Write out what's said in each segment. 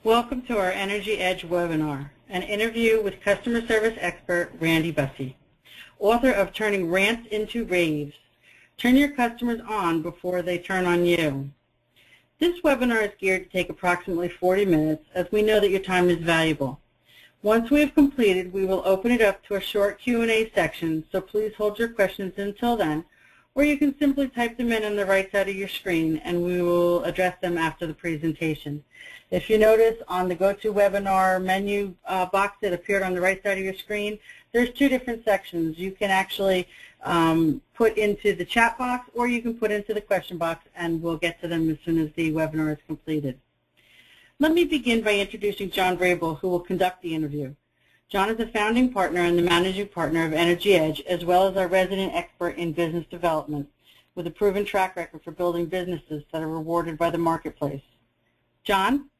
Welcome to our Energy Edge webinar, an interview with customer service expert Randi Busse, author of Turning Rants into Raves. Turn your customers on before they turn on you. This webinar is geared to take approximately 40 minutes, as we know that your time is valuable. Once we have completed, we will open it up to a short Q&A section, so please hold your questions until then, or you can simply type them in on the right side of your screen and we will address them after the presentation. If you notice on the GoToWebinar menu box that appeared on the right side of your screen, there's two different sections. You can actually put into the chat box or you can put into the question box, and we'll get to them as soon as the webinar is completed. Let me begin by introducing John Vrabel, who will conduct the interview. John is a founding partner and the managing partner of Energy Edge, as well as our resident expert in business development, with a proven track record for building businesses that are rewarded by the marketplace. John?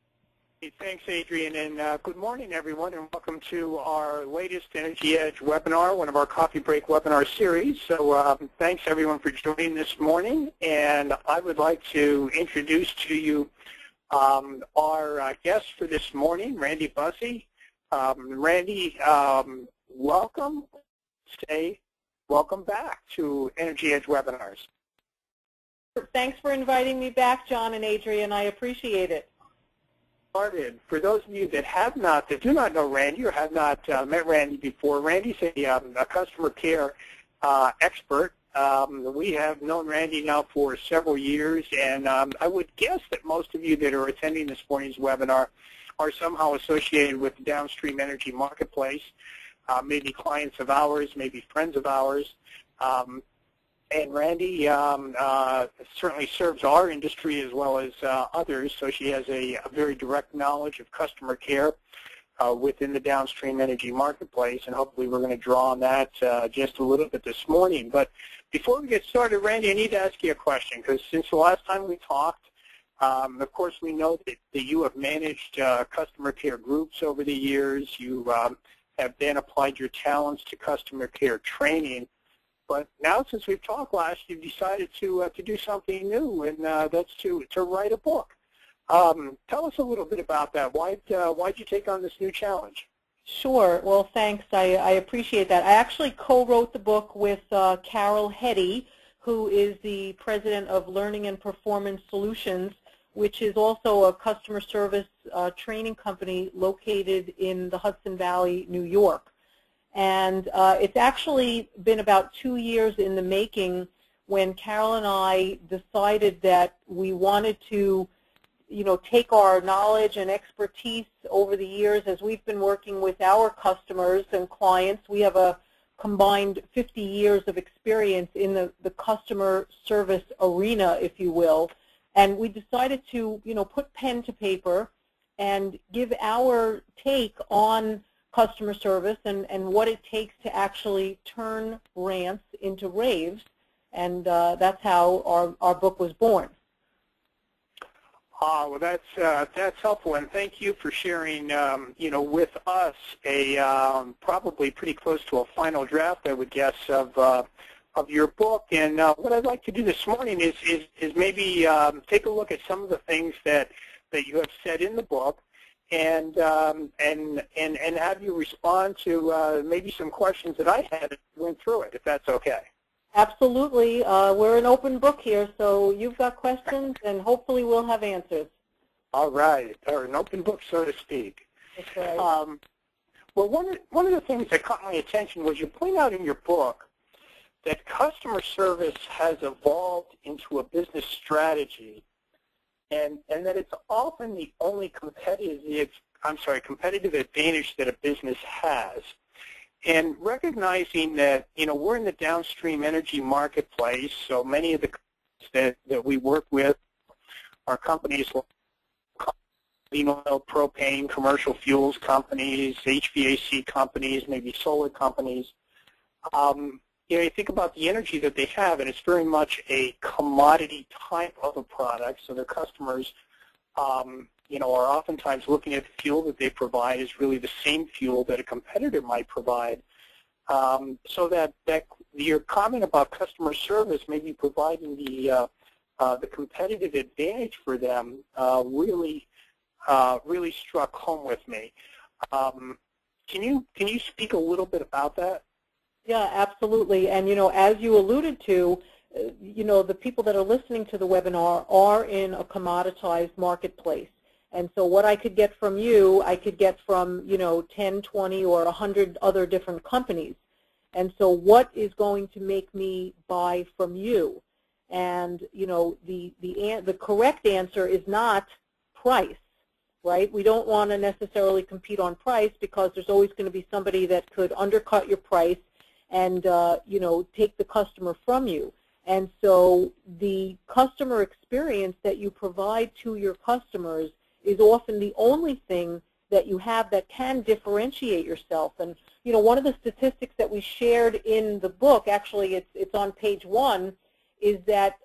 Hey, thanks, Adrian, and good morning, everyone, and welcome to our latest Energy Edge webinar, one of our coffee break webinar series. So thanks, everyone, for joining this morning, and I would like to introduce to you our guest for this morning, Randi Busse. Randi, welcome. Welcome back to Energy Edge webinars. Thanks for inviting me back, John and Adrian. I appreciate it. For those of you that do not know Randi or have not met Randi before, Randi's a customer care expert. We have known Randi now for several years, and I would guess that most of you that are attending this morning's webinar are somehow associated with the downstream energy marketplace, maybe clients of ours, maybe friends of ours. And Randi certainly serves our industry as well as others, so she has a very direct knowledge of customer care within the downstream energy marketplace, and hopefully we're going to draw on that just a little bit this morning. But before we get started, Randi, I need to ask you a question, because since the last time we talked, of course, we know that you have managed customer care groups over the years. You have then applied your talents to customer care training. But now, since we've talked last, you've decided to do something new, and that's to write a book. Tell us a little bit about that. Why'd you take on this new challenge? Sure. Well, thanks. I appreciate that. I actually co-wrote the book with Carol Hetty, who is the president of Learning and Performance Solutions, which is also a customer service training company located in the Hudson Valley, New York. And it's actually been about 2 years in the making when Carol and I decided that we wanted to, take our knowledge and expertise over the years as we've been working with our customers and clients. We have a combined 50 years of experience in the customer service arena, if you will. And we decided to, put pen to paper and give our take on customer service and what it takes to actually turn rants into raves. And that's how our book was born. Well, that's helpful, and thank you for sharing, with us a probably pretty close to a final draft, I would guess, of your book. And what I'd like to do this morning is maybe take a look at some of the things that you have said in the book, and have you respond to maybe some questions that I had as we went through it, if that's okay. Absolutely. We're an open book here, so you've got questions, and hopefully we'll have answers. All right. Or an open book, so to speak. That's right. Well, one of the things that caught my attention was you point out in your book that customer service has evolved into a business strategy, and that it's often the only competitive advantage that a business has. And recognizing that, we're in the downstream energy marketplace, so many of the companies that we work with are companies like oil, propane, commercial fuels companies, HVAC companies, maybe solar companies. You think about the energy that they have, and it's very much a commodity type of a product, so their customers are oftentimes looking at the fuel that they provide is really the same fuel that a competitor might provide. So that your comment about customer service maybe providing the competitive advantage for them really really struck home with me. Can you speak a little bit about that? Yeah, absolutely. And, as you alluded to, the people that are listening to the webinar are in a commoditized marketplace. And so what I could get from you, I could get from, 10, 20, or 100 other different companies. And so what is going to make me buy from you? And, the correct answer is not price, right? We don't want to necessarily compete on price because there's always going to be somebody that could undercut your price and, take the customer from you. And so the customer experience that you provide to your customers is often the only thing that you have that can differentiate yourself. And, one of the statistics that we shared in the book, actually it's on page 1, is that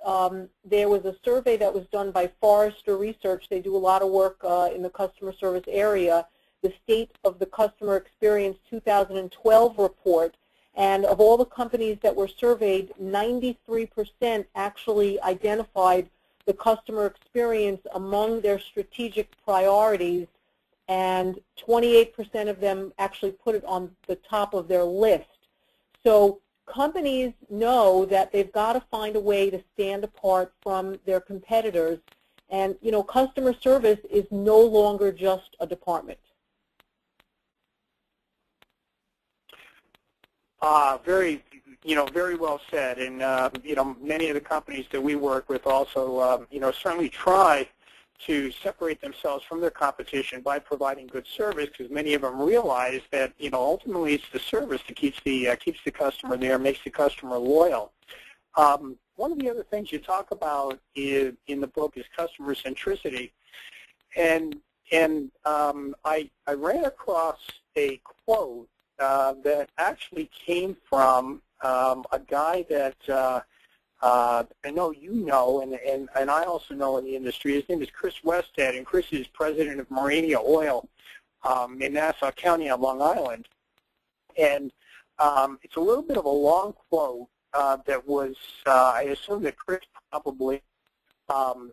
there was a survey that was done by Forrester Research. They do a lot of work in the customer service area, the State of the Customer Experience 2012 report. And of all the companies that were surveyed, 93% actually identified the customer experience among their strategic priorities, and 28% of them actually put it on the top of their list. So companies know that they've got to find a way to stand apart from their competitors, and customer service is no longer just a department. Very well said. And many of the companies that we work with also, certainly try to separate themselves from their competition by providing good service, because many of them realize that, ultimately it's the service that keeps the customer there, makes the customer loyal. One of the other things you talk about in the book is customer centricity, and I ran across a quote that actually came from a guy that I know and I also know in the industry. His name is Chris Westhead, and Chris is president of Morania Oil in Nassau County on Long Island. And it's a little bit of a long quote that was, I assume that Chris probably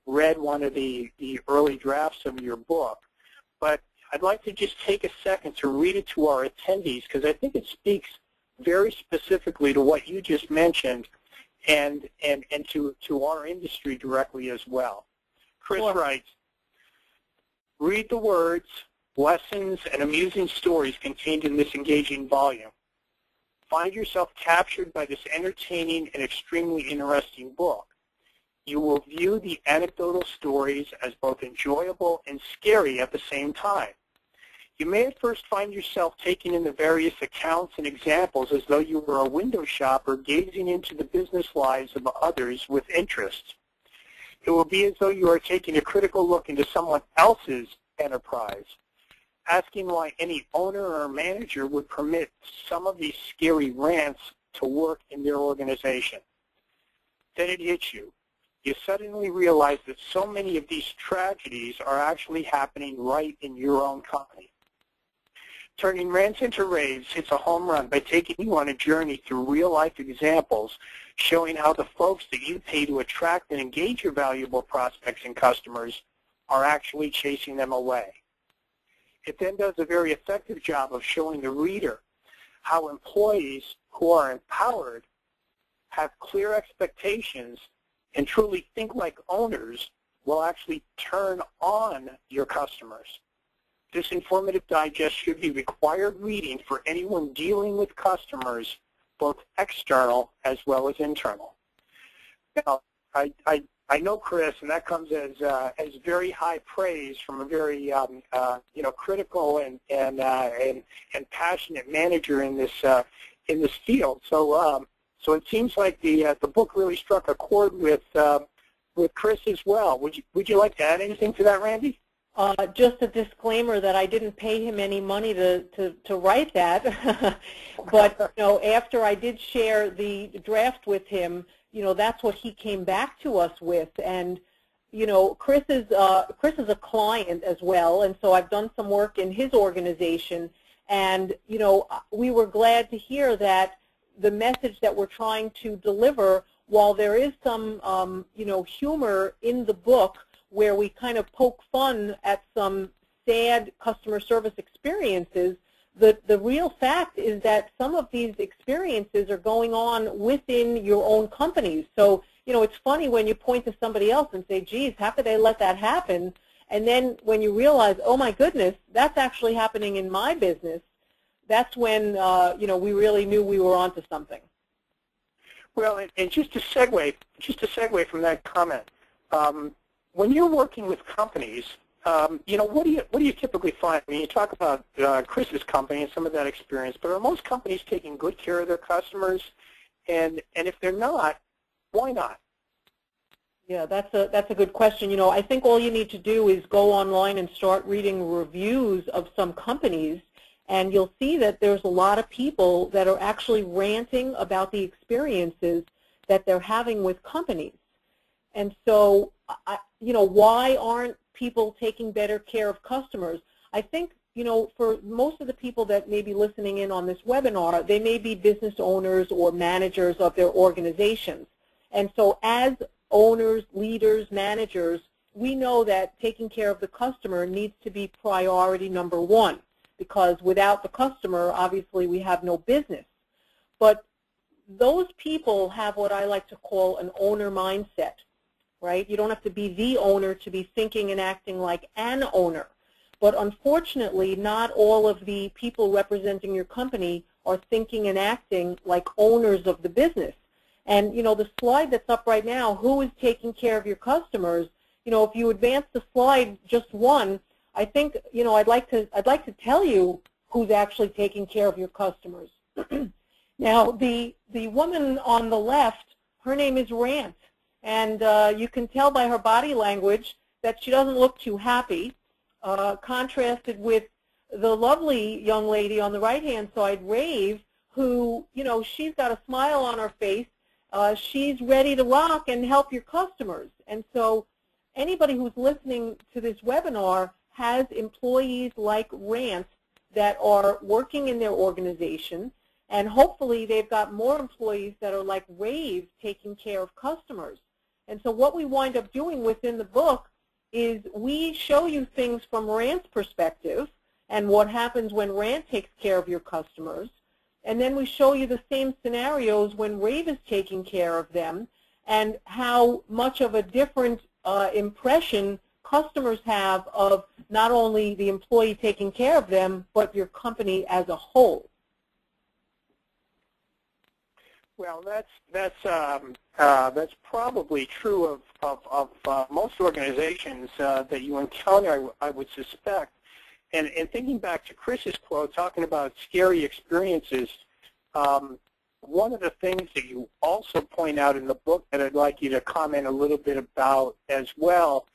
read one of the early drafts of your book. But I'd like to just take a second to read it to our attendees, because I think it speaks very specifically to what you just mentioned and to our industry directly as well. Chris writes, "Read the words, lessons, and amusing stories contained in this engaging volume. Find yourself captured by this entertaining and extremely interesting book. You will view the anecdotal stories as both enjoyable and scary at the same time. You may at first find yourself taking in the various accounts and examples as though you were a window shopper gazing into the business lives of others with interest. It will be as though you are taking a critical look into someone else's enterprise, asking why any owner or manager would permit some of these scary rants to work in their organization. Then it hits you. You suddenly realize that so many of these tragedies are actually happening right in your own company. Turning rants into raves hits a home run by taking you on a journey through real-life examples showing how the folks that you pay to attract and engage your valuable prospects and customers are actually chasing them away. It then does a very effective job of showing the reader how employees who are empowered, have clear expectations, and truly think like owners will actually turn on your customers. This informative digest should be required reading for anyone dealing with customers, both external as well as internal." Now, I know Chris, and that comes as very high praise from a very critical and passionate manager in this field. So it seems like the book really struck a chord with Chris as well. Would you like to add anything to that, Randy? Just a disclaimer that I didn't pay him any money to write that, but after I did share the draft with him, that's what he came back to us with. And Chris is a client as well, and so I've done some work in his organization, and we were glad to hear that the message that we're trying to deliver, while there is some humor in the book, where we kind of poke fun at some sad customer service experiences, the real fact is that some of these experiences are going on within your own companies. So, it's funny when you point to somebody else and say, geez, how could they let that happen? And then when you realize, oh my goodness, that's actually happening in my business, that's when, we really knew we were onto something. Well, and just to segue from that comment, when you're working with companies, what do you typically find? I mean, you talk about Chris's company and some of that experience, but are most companies taking good care of their customers? And if they're not, why not? Yeah, that's a good question. I think all you need to do is go online and start reading reviews of some companies, and you'll see that there's a lot of people that are actually ranting about the experiences that they're having with companies. And so, why aren't people taking better care of customers? I think, for most of the people that may be listening in on this webinar, they may be business owners or managers of their organizations. And so as owners, leaders, managers, we know that taking care of the customer needs to be priority number one, because without the customer, obviously, we have no business. But those people have what I like to call an owner mindset, right? You don't have to be the owner to be thinking and acting like an owner. But unfortunately, not all of the people representing your company are thinking and acting like owners of the business. And, the slide that's up right now, who is taking care of your customers, if you advance the slide just one, I think, I'd like to tell you who's actually taking care of your customers. Now, the woman on the left, her name is Rants, and you can tell by her body language that she doesn't look too happy, contrasted with the lovely young lady on the right-hand side, Rave, who, she's got a smile on her face. She's ready to rock and help your customers. And so anybody who's listening to this webinar has employees like Rants that are working in their organization, and hopefully they've got more employees that are like Raves taking care of customers. And so what we wind up doing within the book is we show you things from Rant's perspective and what happens when Rant takes care of your customers. And then we show you the same scenarios when Rave is taking care of them and how much of a different impression customers have of not only the employee taking care of them, but your company as a whole. Well, that's probably true of most organizations that you encounter, I would suspect. And thinking back to Chris's quote, talking about scary experiences, one of the things that you also point out in the book that I'd like you to comment a little bit about as well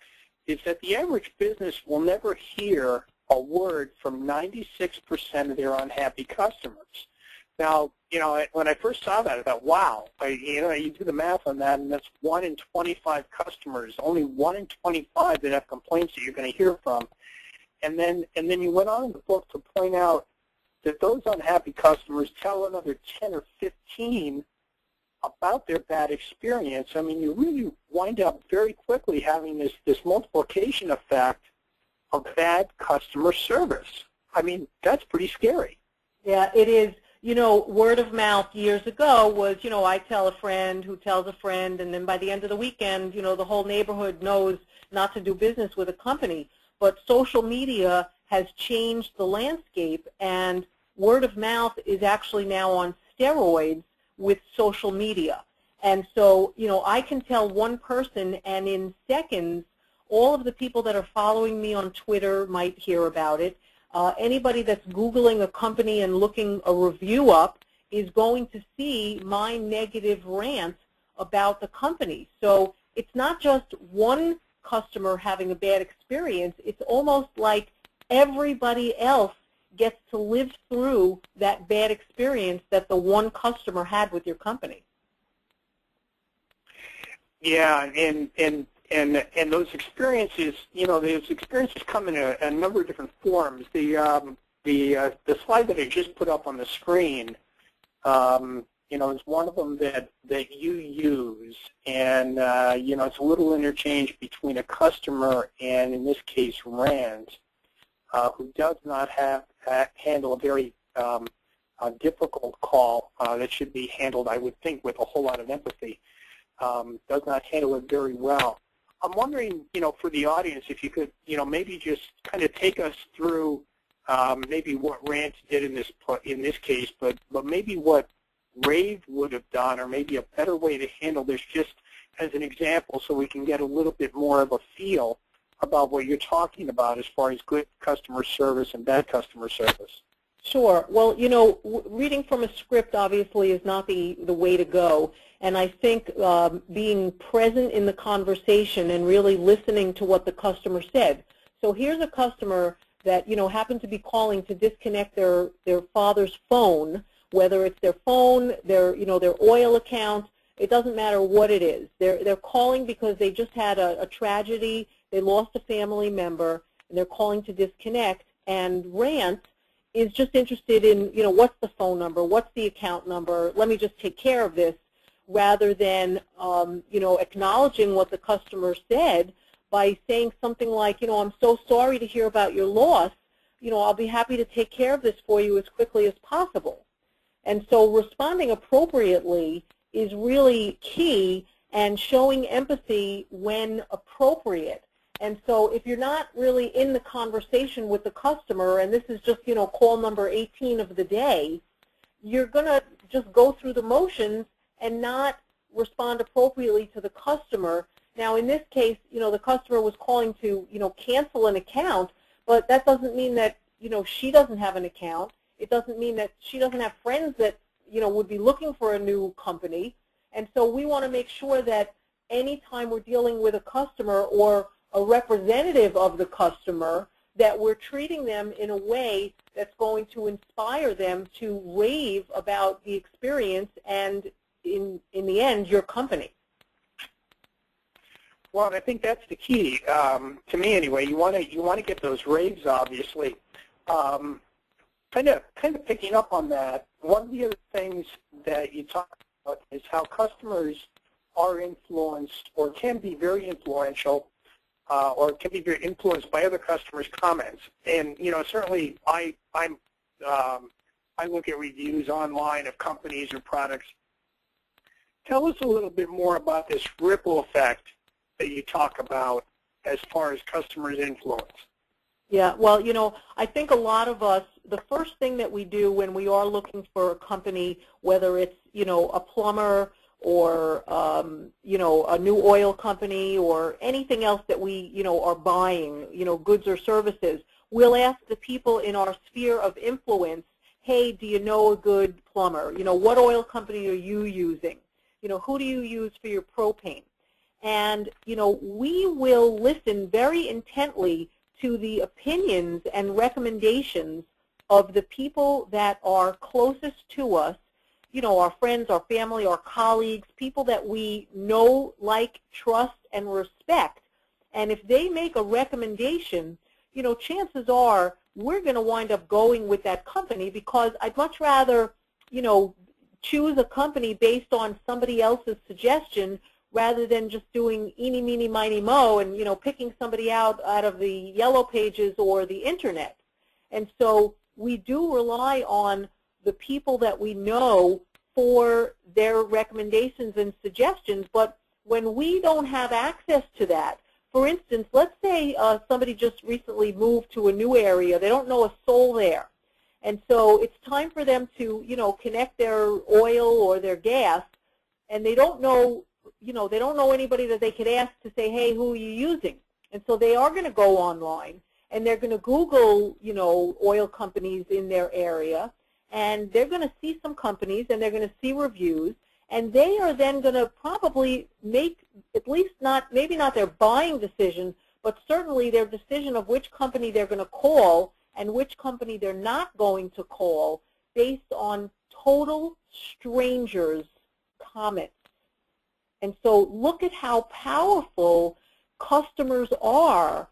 is that the average business will never hear a word from 96% of their unhappy customers. Now, when I first saw that, I thought, wow, you do the math on that, and that's 1 in 25 customers, only 1 in 25 that have complaints that you're going to hear from. And then you went on in the book to point out that those unhappy customers tell another 10 or 15 about their bad experience. I mean, you really wind up very quickly having this multiplication effect of bad customer service. I mean, that's pretty scary. Yeah, it is. Word of mouth years ago was, I tell a friend who tells a friend, and then by the end of the weekend, the whole neighborhood knows not to do business with a company. But social media has changed the landscape, and word of mouth is actually now on steroids with social media. And so, I can tell one person, and in seconds, all of the people that are following me on Twitter might hear about it. Anybody that's Googling a company and looking a review up is going to see my negative rant about the company. So it's not just one customer having a bad experience. It's almost like everybody else gets to live through that bad experience that the one customer had with your company. Yeah, and those experiences, those experiences come in a number of different forms. The slide that I just put up on the screen, is one of them that you use, and it's a little interchange between a customer and, in this case, Rand. who does not handle a very difficult call that should be handled, I would think, with a whole lot of empathy, does not handle it very well. I'm wondering, for the audience, if you could, maybe just kind of take us through maybe what Rants did in this case, but maybe what Rave would have done, or maybe a better way to handle this, just as an example, so we can get a little bit more of a feel about what you're talking about as far as good customer service and bad customer service. Sure. Well, reading from a script obviously is not the way to go. And I think being present in the conversation and really listening to what the customer said. So here's a customer that, happened to be calling to disconnect their father's phone, whether it's their phone, their oil account. It doesn't matter what it is. They're calling because they just had a tragedy. They lost a family member, and they're calling to disconnect. And Rants is just interested in, what's the phone number, what's the account number, let me just take care of this, rather than, acknowledging what the customer said by saying something like, I'm so sorry to hear about your loss, I'll be happy to take care of this for you as quickly as possible. And so responding appropriately is really key, and showing empathy when appropriate. And so if you're not really in the conversation with the customer, and this is just, call number 18 of the day, you're going to just go through the motions and not respond appropriately to the customer. Now, in this case, the customer was calling to, cancel an account, but that doesn't mean that, she doesn't have an account. It doesn't mean that she doesn't have friends that, would be looking for a new company. And so we want to make sure that anytime we're dealing with a customer or a representative of the customer, that we're treating them in a way that's going to inspire them to rave about the experience and, in the end, your company. Well, I think that's the key, to me anyway. You want to get those raves, obviously. Kind of picking up on that, one of the other things that you talk about is how customers are influenced, or can be very influential, or can be very influenced by other customers' comments. And certainly I look at reviews online of companies or products. Tell us a little bit more about this ripple effect that you talk about as far as customers' influence. Yeah, well, I think a lot of us, the first thing that we do when we are looking for a company, whether it's, a plumber or, a new oil company or anything else that we, are buying, goods or services, we'll ask the people in our sphere of influence, hey, do you know a good plumber? What oil company are you using? Who do you use for your propane? And, we will listen very intently to the opinions and recommendations of the people that are closest to us, our friends, our family, our colleagues, people that we know, like, trust, and respect. And if they make a recommendation, chances are we're going to wind up going with that company, because I'd much rather, choose a company based on somebody else's suggestion rather than just doing eeny, meeny, miny, mo and, picking somebody out of the yellow pages or the internet. And so we do rely on the people that we know for their recommendations and suggestions. But when we don't have access to that, for instance, let's say somebody just recently moved to a new area. They don't know a soul there. And so it's time for them to, connect their oil or their gas, and they don't know, they don't know anybody that they could ask to say, hey, who are you using? And so they are going to go online, and they're going to Google, oil companies in their area, and they're going to see some companies, and they're going to see reviews, and they are then going to probably make at least maybe not their buying decision, but certainly their decision of which company they're going to call and which company they're not going to call based on total strangers' comments. And so look at how powerful customers are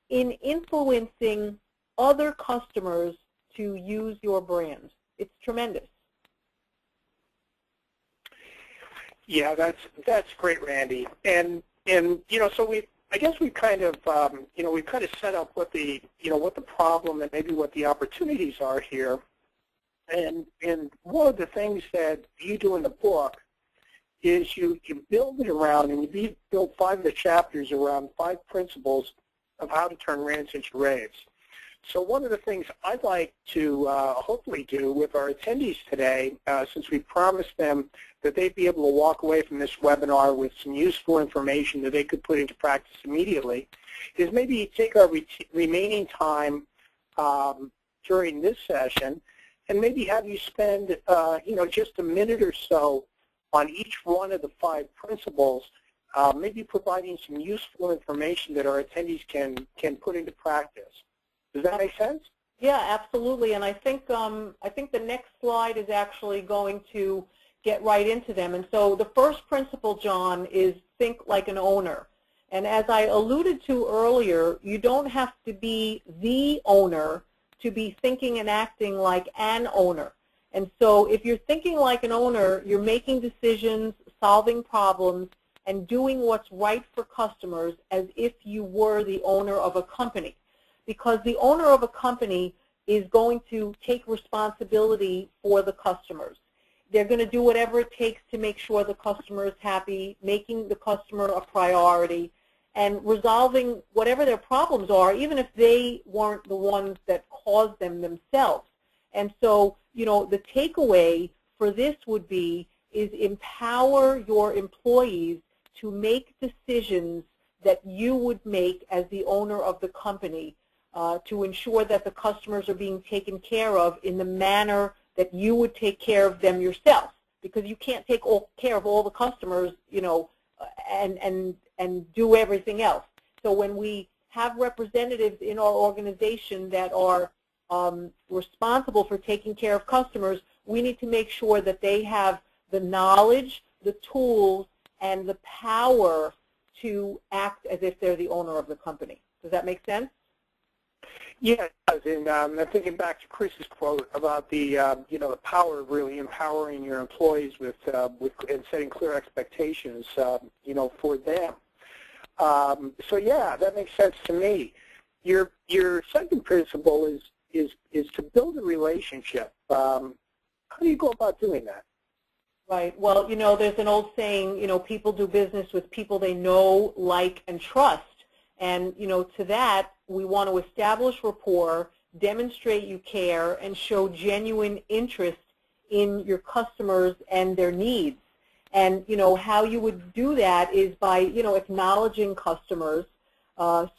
in influencing other customers to use your brand. It's tremendous. Yeah, that's great, Randy. And so I guess we kind of, we kind of set up what the, what the problem and maybe what the opportunities are here. And one of the things that you do in the book is you build it around, and you build 5 of the chapters around 5 principles of how to turn rants into raves. So one of the things I'd like to hopefully do with our attendees today, since we promised them that they'd be able to walk away from this webinar with some useful information that they could put into practice immediately, is maybe take our remaining time during this session and maybe have you spend just a minute or so on each one of the 5 principles, maybe providing some useful information that our attendees can put into practice. Does that make sense? Yeah, absolutely. And I think the next slide is actually going to get right into them. And so the first principle, John, is think like an owner. And as I alluded to earlier, you don't have to be the owner to be thinking and acting like an owner. And so if you're thinking like an owner, you're making decisions, solving problems, and doing what's right for customers as if you were the owner of a company. Because the owner of a company is going to take responsibility for the customers. They're going to do whatever it takes to make sure the customer is happy, making the customer a priority, and resolving whatever their problems are, even if they weren't the ones that caused them themselves. And so, the takeaway for this would be is empower your employees to make decisions that you would make as the owner of the company to ensure that the customers are being taken care of in the manner that you would take care of them yourself, because you can't take care of all the customers, and do everything else. So when we have representatives in our organization that are responsible for taking care of customers, we need to make sure that they have the knowledge, the tools, and the power to act as if they're the owner of the company. Does that make sense? Yeah, it does. And I'm thinking back to Chris's quote about the, the power of really empowering your employees with and setting clear expectations, for them. So yeah, that makes sense to me. Your second principle is to build a relationship. How do you go about doing that? Right. Well, there's an old saying, people do business with people they know, like, and trust. And, to that, we want to establish rapport, demonstrate you care, and show genuine interest in your customers and their needs. And, how you would do that is by, acknowledging customers,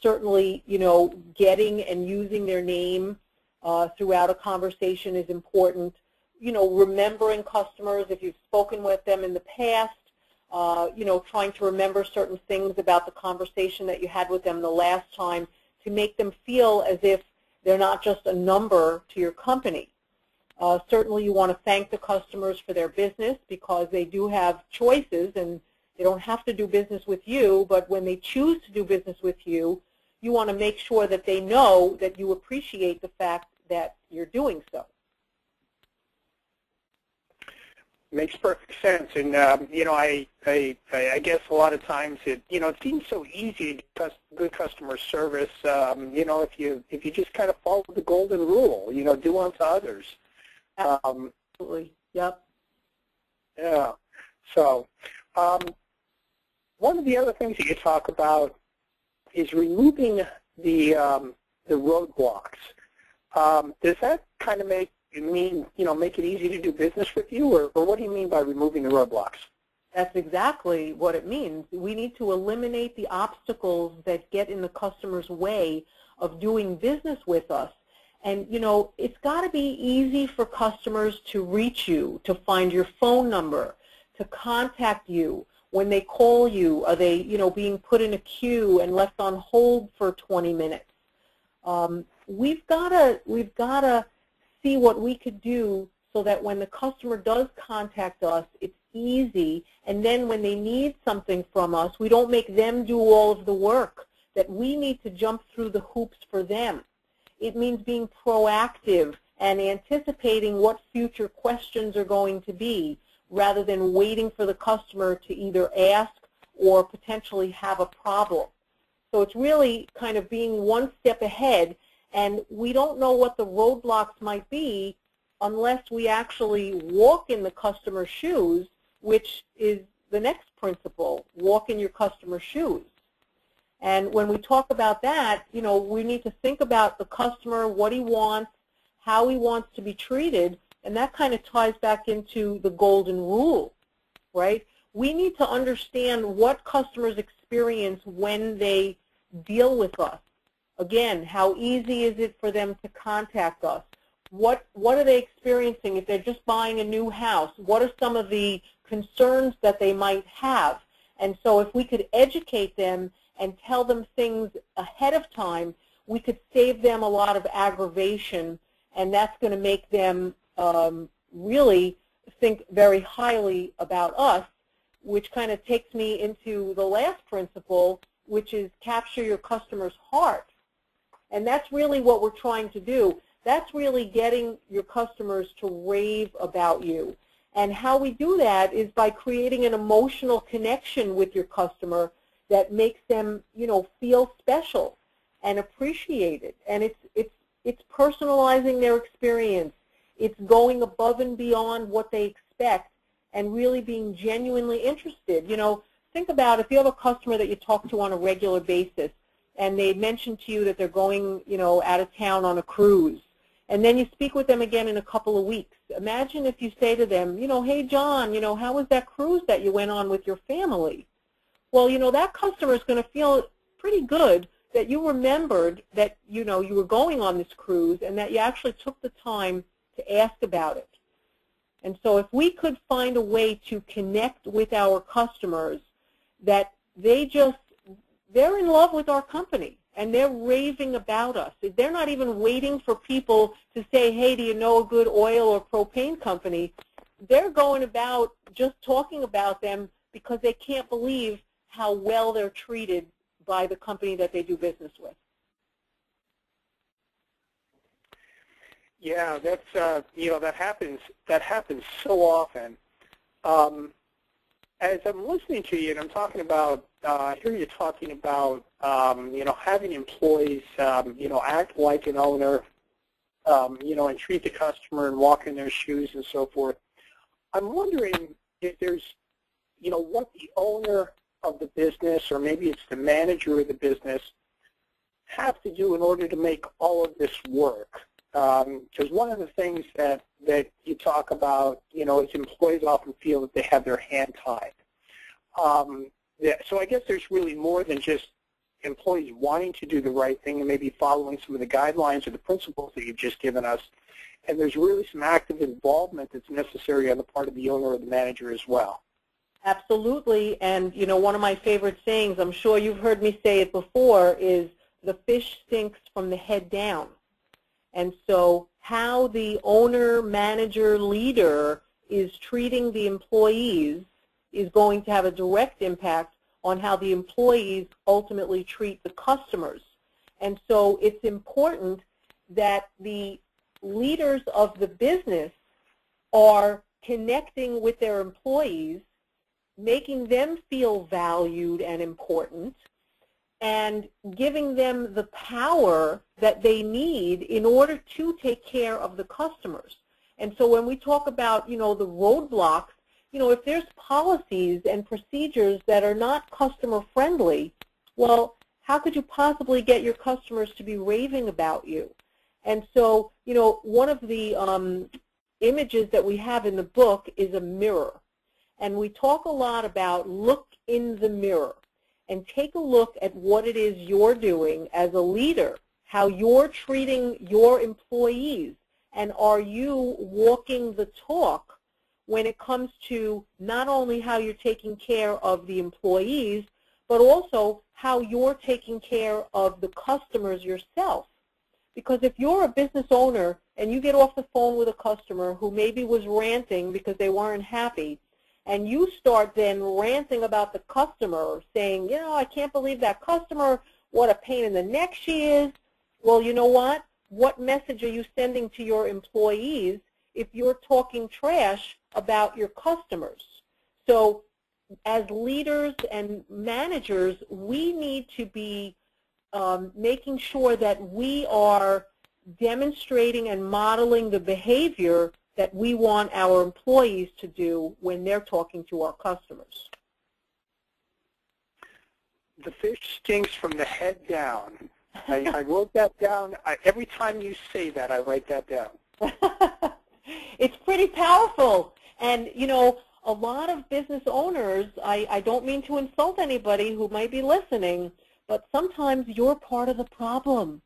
certainly, getting and using their name throughout a conversation is important. Remembering customers if you've spoken with them in the past, trying to remember certain things about the conversation that you had with them the last time to make them feel as if they're not just a number to your company. Certainly you want to thank the customers for their business because they do have choices and they don't have to do business with you, but when they choose to do business with you, you want to make sure that they know that you appreciate the fact that you're doing so. Makes perfect sense, and I guess a lot of times it seems so easy to get good customer service. If you just kind of follow the golden rule, do unto others. Absolutely. Yep. Yeah. So one of the other things that you talk about is removing the roadblocks. Does that kind of make it easy to do business with you, or what do you mean by removing the roadblocks? That's exactly what it means. We need to eliminate the obstacles that get in the customer's way of doing business with us. And, it's got to be easy for customers to reach you, to find your phone number, to contact you. When they call you, are they, being put in a queue and left on hold for 20 minutes? We've got to see what we could do so that when the customer does contact us, it's easy, and then when they need something from us, we don't make them do all of the work, that we need to jump through the hoops for them. It means being proactive and anticipating what future questions are going to be, rather than waiting for the customer to either ask or potentially have a problem. So it's really kind of being one step ahead, and we don't know what the roadblocks might be unless we actually walk in the customer's shoes, which is the next principle, walk in your customer's shoes. And when we talk about that, you know, we need to think about the customer, what he wants, how he wants to be treated, and that kind of ties back into the golden rule, right? We need to understand what customers experience when they deal with us. Again, how easy is it for them to contact us? What are they experiencing if they're just buying a new house? What are some of the concerns that they might have? And so if we could educate them and tell them things ahead of time, we could save them a lot of aggravation, and that's going to make them really think very highly about us, which kind of takes me into the last principle, which is capture your customer's heart. And that's really what we're trying to do. That's really getting your customers to rave about you. And how we do that is by creating an emotional connection with your customer that makes them, you know, feel special and appreciated. And it's personalizing their experience. It's going above and beyond what they expect and really being genuinely interested. You know, think about if you have a customer that you talk to on a regular basis and they mention to you that they're going, you know, out of town on a cruise, and then you speak with them again in a couple of weeks. Imagine if you say to them, you know, hey, John, you know, how was that cruise that you went on with your family? Well, you know, that customer is going to feel pretty good that you remembered that, you know, you were going on this cruise and that you actually took the time to ask about it. And so if we could find a way to connect with our customers that they're in love with our company and they're raving about us. They're not even waiting for people to say, hey, do you know a good oil or propane company? They're going about just talking about them because they can't believe how well they're treated by the company that they do business with. Yeah, that's you know, that happens so often. As I'm listening to you and I'm talking about, I hear you talking about, you know, having employees, you know, act like an owner, you know, and treat the customer and walk in their shoes and so forth. I'm wondering if there's, you know, what the owner of the business, or maybe it's the manager of the business, have to do in order to make all of this work. Because one of the things that you talk about, you know, is employees often feel that they have their hand tied. Yeah, so I guess there's really more than just employees wanting to do the right thing and maybe following some of the guidelines or the principles that you've just given us. And there's really some active involvement that's necessary on the part of the owner or the manager as well. Absolutely. And, you know, one of my favorite sayings, I'm sure you've heard me say it before, is the fish stinks from the head down. And so how the owner, manager, leader is treating the employees is going to have a direct impact on how the employees ultimately treat the customers. And so it's important that the leaders of the business are connecting with their employees, making them feel valued and important, and giving them the power that they need in order to take care of the customers. And so when we talk about, you know, the roadblocks, you know, if there's policies and procedures that are not customer friendly, well, how could you possibly get your customers to be raving about you? And so, you know, one of the images that we have in the book is a mirror. And we talk a lot about look in the mirror and take a look at what it is you're doing as a leader, how you're treating your employees, and are you walking the talk when it comes to not only how you're taking care of the employees, but also how you're taking care of the customers yourself. Because if you're a business owner and you get off the phone with a customer who maybe was ranting because they weren't happy, and you start then ranting about the customer, saying, you know, I can't believe that customer, what a pain in the neck she is. Well, you know what? What message are you sending to your employees if you're talking trash about your customers? So as leaders and managers, we need to be making sure that we are demonstrating and modeling the behavior that we want our employees to do when they're talking to our customers. The fish stinks from the head down. I wrote that down. Every time you say that, I write that down. It's pretty powerful. And, you know, a lot of business owners, I don't mean to insult anybody who might be listening, but sometimes you're part of the problem.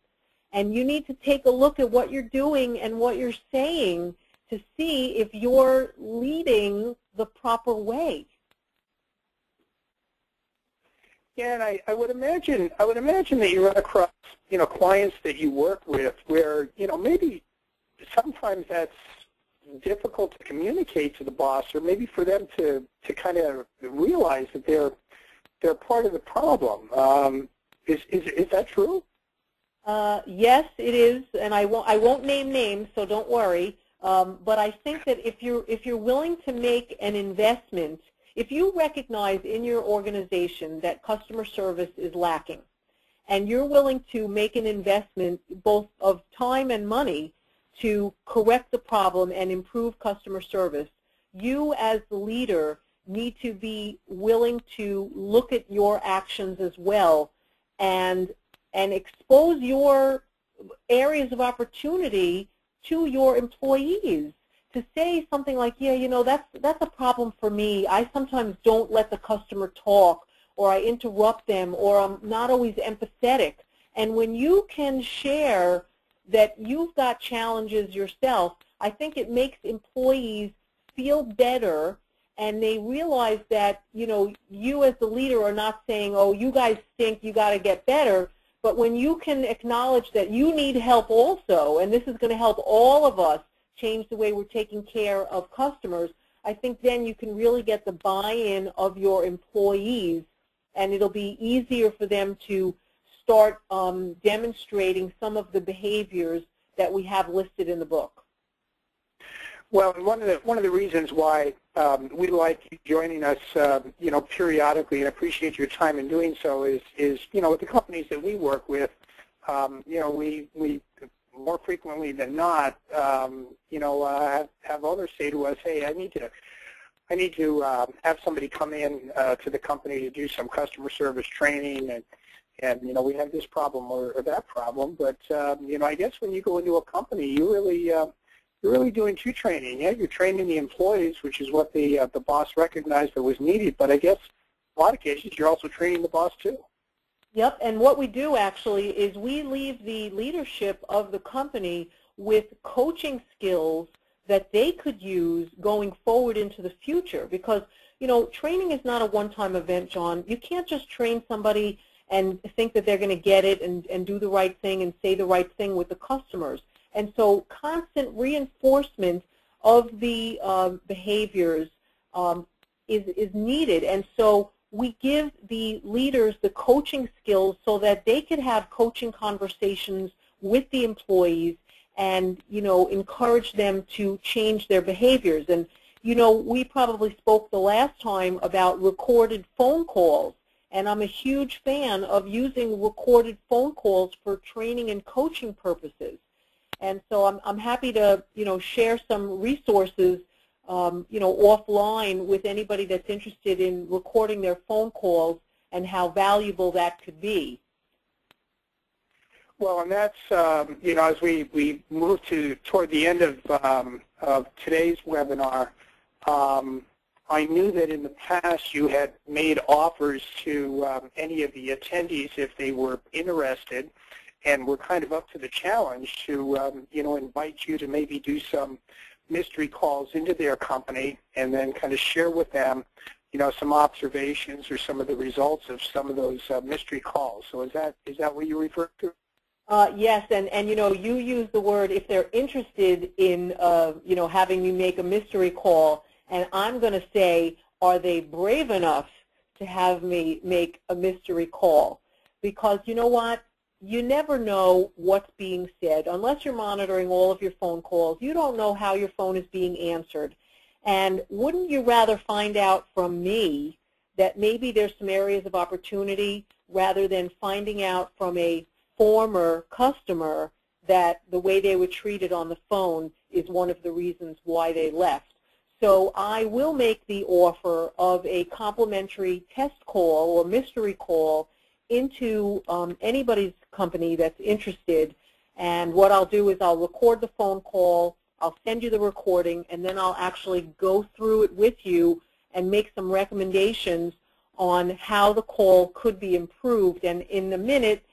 And you need to take a look at what you're doing and what you're saying to see if you're leading the proper way. Yeah, and I would imagine that you run across, you know, clients that you work with where, you know, maybe sometimes that's difficult to communicate to the boss, or maybe for them to kind of realize that they're part of the problem. Is that true? Yes, it is, and I won't name names, so don't worry. But I think that if you're willing to make an investment, if you recognize in your organization that customer service is lacking, and you're willing to make an investment both of time and money to correct the problem and improve customer service, you as the leader need to be willing to look at your actions as well and expose your areas of opportunity to your employees, to say something like, yeah, you know, that's a problem for me. I sometimes don't let the customer talk, or I interrupt them, or I'm not always empathetic. And when you can share that you've got challenges yourself, I think it makes employees feel better, and they realize that, you know, you as the leader are not saying, oh, you guys stink, you got to get better. But when you can acknowledge that you need help also, and this is going to help all of us change the way we're taking care of customers, I think then you can really get the buy-in of your employees, and it'll be easier for them to start demonstrating some of the behaviors that we have listed in the book. Well, one of the reasons why we like you joining us, you know, periodically, and appreciate your time in doing so, is you know, with the companies that we work with, you know, we more frequently than not, you know, have others say to us, hey, I need to have somebody come in to the company to do some customer service training, and you know, we have this problem or that problem. But you know, I guess when you go into a company, you're really doing two training. Yeah, you're training the employees, which is what the boss recognized that was needed. But I guess in a lot of cases, you're also training the boss too. Yep, and what we do actually is we leave the leadership of the company with coaching skills that they could use going forward into the future. Because, you know, training is not a one-time event, John. You can't just train somebody and think that they're going to get it and do the right thing and say the right thing with the customers. And so constant reinforcement of the behaviors is needed. And so we give the leaders the coaching skills so that they could have coaching conversations with the employees and, you know, encourage them to change their behaviors. And, you know, we probably spoke the last time about recorded phone calls. And I'm a huge fan of using recorded phone calls for training and coaching purposes. And so I'm happy to, you know, share some resources, you know, offline with anybody that's interested in recording their phone calls and how valuable that could be. Well, and that's, you know, as we move toward the end of today's webinar, I knew that in the past you had made offers to any of the attendees if they were interested, and we're kind of up to the challenge to, you know, invite you to maybe do some mystery calls into their company and then kind of share with them, you know, some observations or some of the results of some of those mystery calls. So is that what you refer to? Yes, and you know, you use the word if they're interested in, you know, having me make a mystery call, and I'm going to say, are they brave enough to have me make a mystery call? Because you know what? You never know what's being said. Unless you're monitoring all of your phone calls, you don't know how your phone is being answered. And wouldn't you rather find out from me that maybe there's some areas of opportunity rather than finding out from a former customer that the way they were treated on the phone is one of the reasons why they left. So I will make the offer of a complimentary test call or mystery call into anybody's company that's interested. And what I'll do is I'll record the phone call, I'll send you the recording, and then I'll actually go through it with you and make some recommendations on how the call could be improved. And in a minute,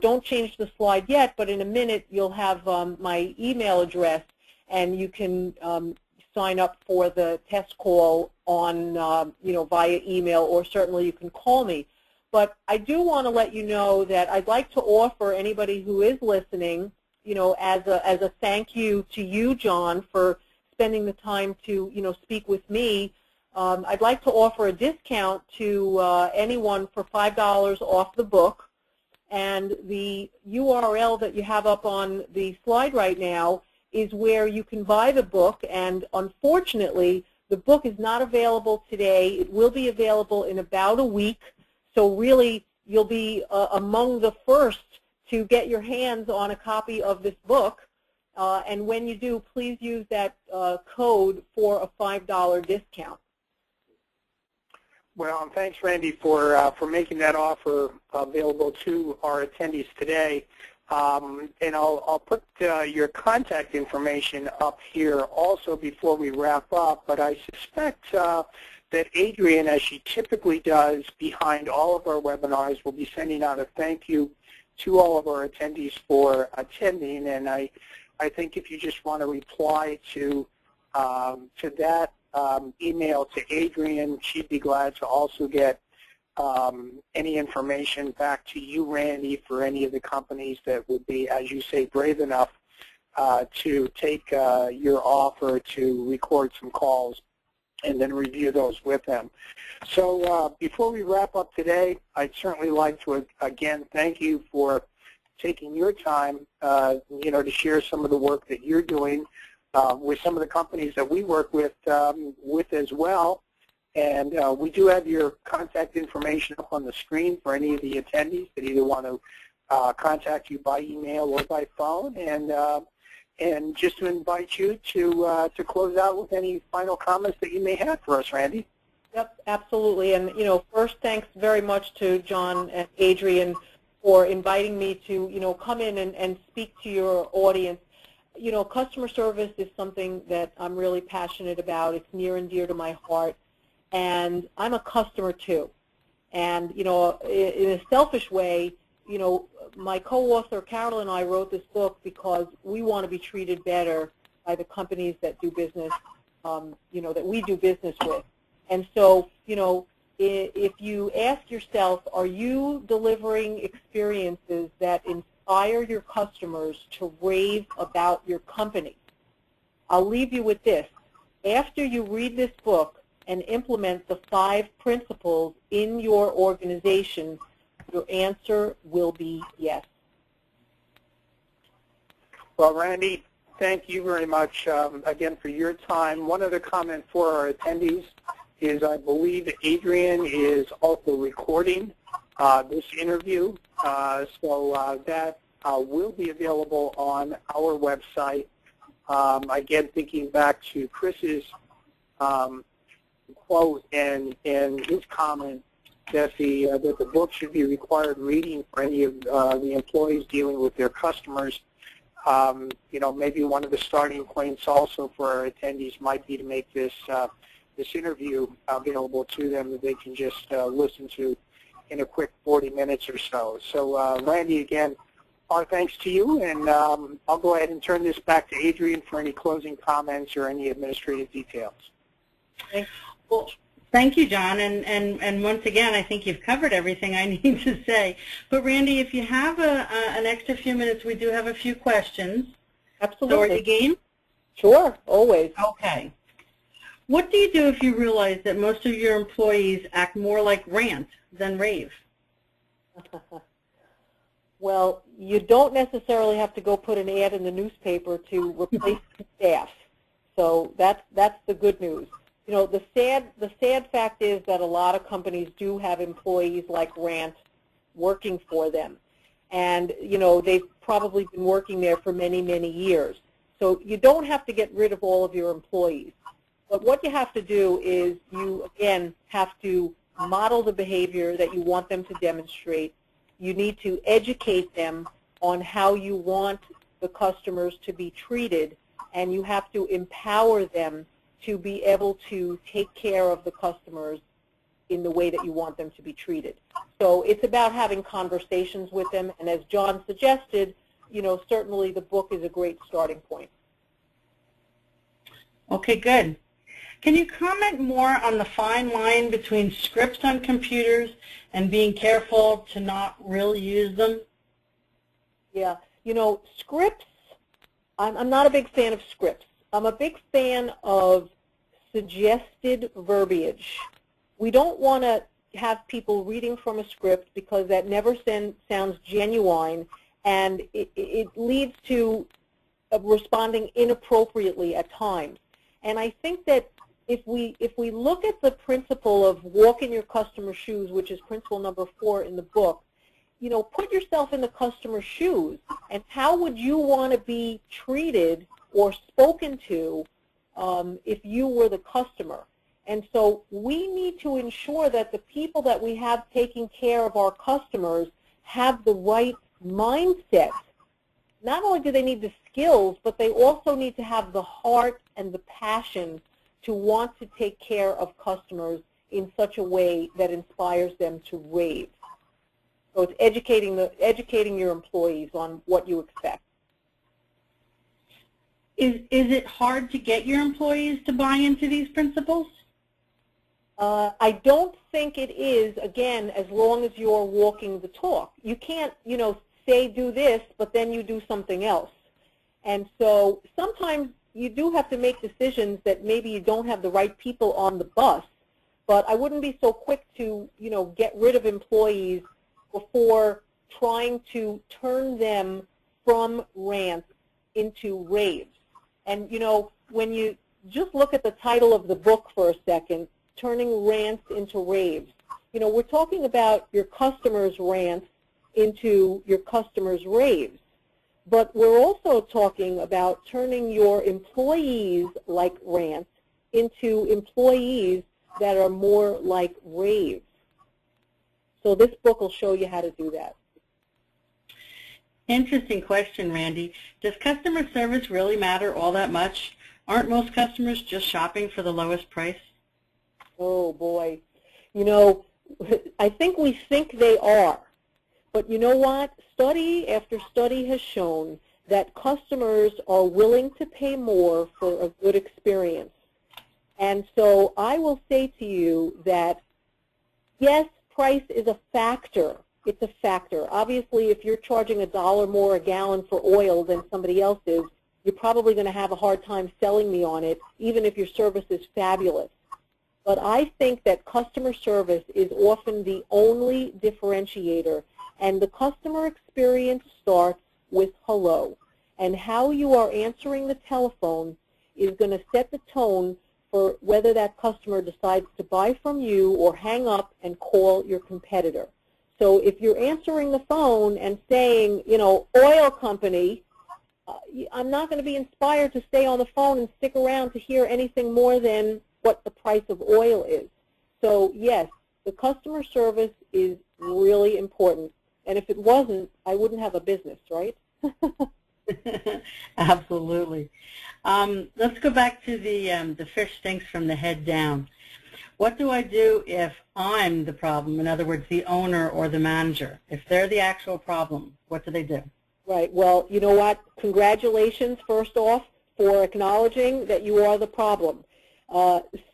don't change the slide yet, but in a minute you'll have my email address, and you can sign up for the test call on, via email, or certainly you can call me. But I do want to let you know that I'd like to offer anybody who is listening, as a thank you to you, John, for spending the time to, speak with me. I'd like to offer a discount to anyone for $5 off the book. And the URL that you have up on the slide right now is where you can buy the book. And unfortunately, the book is not available today. It will be available in about a week. So really, you'll be among the first to get your hands on a copy of this book. And when you do, please use that code for a $5 discount. Well, and thanks, Randy, for making that offer available to our attendees today. And I'll put your contact information up here also before we wrap up. But I suspect that Adrienne, as she typically does behind all of our webinars, will be sending out a thank you to all of our attendees for attending. And I think if you just want to reply to that email to Adrienne, she'd be glad to also get any information back to you, Randy, for any of the companies that would be, as you say, brave enough to take your offer to record some calls and then review those with them. So before we wrap up today, I'd certainly like to again thank you for taking your time, to share some of the work that you're doing with some of the companies that we work with as well. And we do have your contact information up on the screen for any of the attendees that either want to contact you by email or by phone. And just to invite you to close out with any final comments that you may have for us, Randy. Yep, absolutely. And first, thanks very much to John and Adrienne for inviting me to come in and speak to your audience. Customer service is something that I'm really passionate about. It's near and dear to my heart, and I'm a customer too. And in a selfish way, my co-author Carol and I wrote this book because we want to be treated better by the companies that do business, that we do business with. And so, if you ask yourself, are you delivering experiences that inspire your customers to rave about your company? I'll leave you with this. After you read this book and implement the 5 principles in your organization, your answer will be yes. Well, Randy, thank you very much again for your time. One other comment for our attendees is I believe Adrienne is also recording this interview, so that will be available on our website. Again, thinking back to Chris's quote and his comment that the book should be required reading for any of the employees dealing with their customers. Maybe one of the starting points also for our attendees might be to make this interview available to them that they can just listen to in a quick 40 minutes or so. So, Randy, again, our thanks to you, and I'll go ahead and turn this back to Adrienne for any closing comments or any administrative details. Thanks. Well, thank you, John, and once again, I think you've covered everything I need to say. But Randy, if you have an extra few minutes, we do have a few questions. Absolutely. So are you game? Sure, always. Okay. What do you do if you realize that most of your employees act more like Rant than Rave? Well, you don't necessarily have to go put an ad in the newspaper to replace the staff. So that's the good news. The sad fact is that a lot of companies do have employees like Rant working for them. And, you know, they've probably been working there for many, many years. So you don't have to get rid of all of your employees. But what you have to do is you, again, have to model the behavior that you want them to demonstrate. You need to educate them on how you want the customers to be treated, and you have to empower them to be able to take care of the customers in the way that you want them to be treated. So it's about having conversations with them, and as John suggested, you know, certainly the book is a great starting point. Okay, good. Can you comment more on the fine line between scripts on computers and being careful to not really use them? Yeah, you know, scripts, I'm not a big fan of scripts. I'm a big fan of suggested verbiage. We don't want to have people reading from a script because that never sounds genuine, and it leads to responding inappropriately at times. And I think that if we look at the principle of walk in your customer's shoes, which is principle number 4 in the book, you know, put yourself in the customer's shoes, and how would you want to be treated or spoken to if you were the customer? And so we need to ensure that the people that we have taking care of our customers have the right mindset. Not only do they need the skills, but they also need to have the heart and the passion to want to take care of customers in such a way that inspires them to rave. So it's educating your employees on what you expect. Is it hard to get your employees to buy into these principles? I don't think it is, again, as long as you're walking the talk. You can't, you know, say do this, but then you do something else. And so sometimes you do have to make decisions that maybe you don't have the right people on the bus, but I wouldn't be so quick to, you know, get rid of employees before trying to turn them from rants into raves. And, you know, when you just look at the title of the book for a second, Turning Rants into Raves, you know, we're talking about your customers' rants into your customers' raves. But we're also talking about turning your employees like rants into employees that are more like raves. So this book will show you how to do that. Interesting question, Randy. Does customer service really matter all that much? Aren't most customers just shopping for the lowest price? Oh, boy. You know, I think we think they are. But you know what? Study after study has shown that customers are willing to pay more for a good experience. And so I will say to you that, yes, price is a factor. It's a factor. Obviously, if you're charging $1 more a gallon for oil than somebody else is, you're probably going to have a hard time selling me on it, even if your service is fabulous. But I think that customer service is often the only differentiator, and the customer experience starts with hello. And how you are answering the telephone is going to set the tone for whether that customer decides to buy from you or hang up and call your competitor. So if you're answering the phone and saying, you know, oil company, I'm not going to be inspired to stay on the phone and stick around to hear anything more than what the price of oil is. So yes, the customer service is really important. And if it wasn't, I wouldn't have a business, right? Absolutely. Let's go back to the fish stinks from the head down. What do I do if I'm the problem? In other words, the owner or the manager. If they're the actual problem, what do they do? Right. Well, you know what? Congratulations, first off, for acknowledging that you are the problem.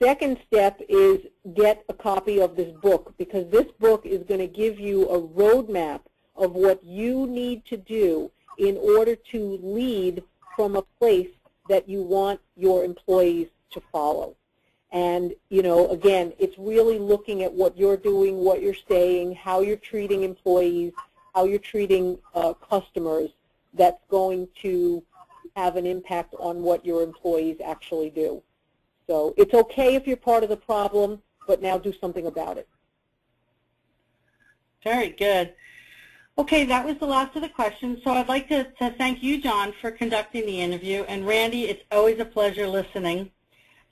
Second step is get a copy of this book, because this book is going to give you a roadmap of what you need to do in order to lead from a place that you want your employees to follow. And, you know, again, it's really looking at what you're doing, what you're saying, how you're treating employees, how you're treating customers, that's going to have an impact on what your employees actually do. So it's okay if you're part of the problem, but now do something about it. Very good. Okay, that was the last of the questions. So I'd like to thank you, John, for conducting the interview. And Randy, it's always a pleasure listening.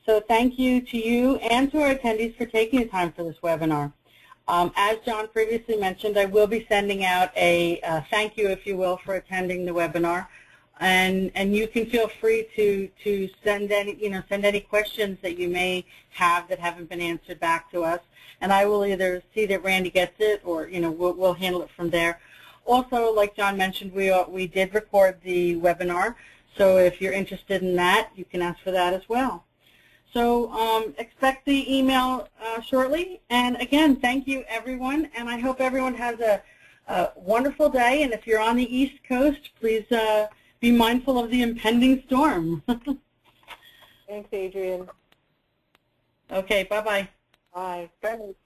So thank you to you and to our attendees for taking the time for this webinar. As John previously mentioned, I will be sending out a thank you, if you will, for attending the webinar. And you can feel free to send any questions that you may have that haven't been answered back to us. And I will either see that Randy gets it, or we'll handle it from there. Also, like John mentioned, we did record the webinar, so if you're interested in that, you can ask for that as well. So expect the email shortly. And again, thank you, everyone, and I hope everyone has a wonderful day. And if you're on the East Coast, please be mindful of the impending storm. Thanks, Adrienne. Okay, bye-bye. Bye. Thanks.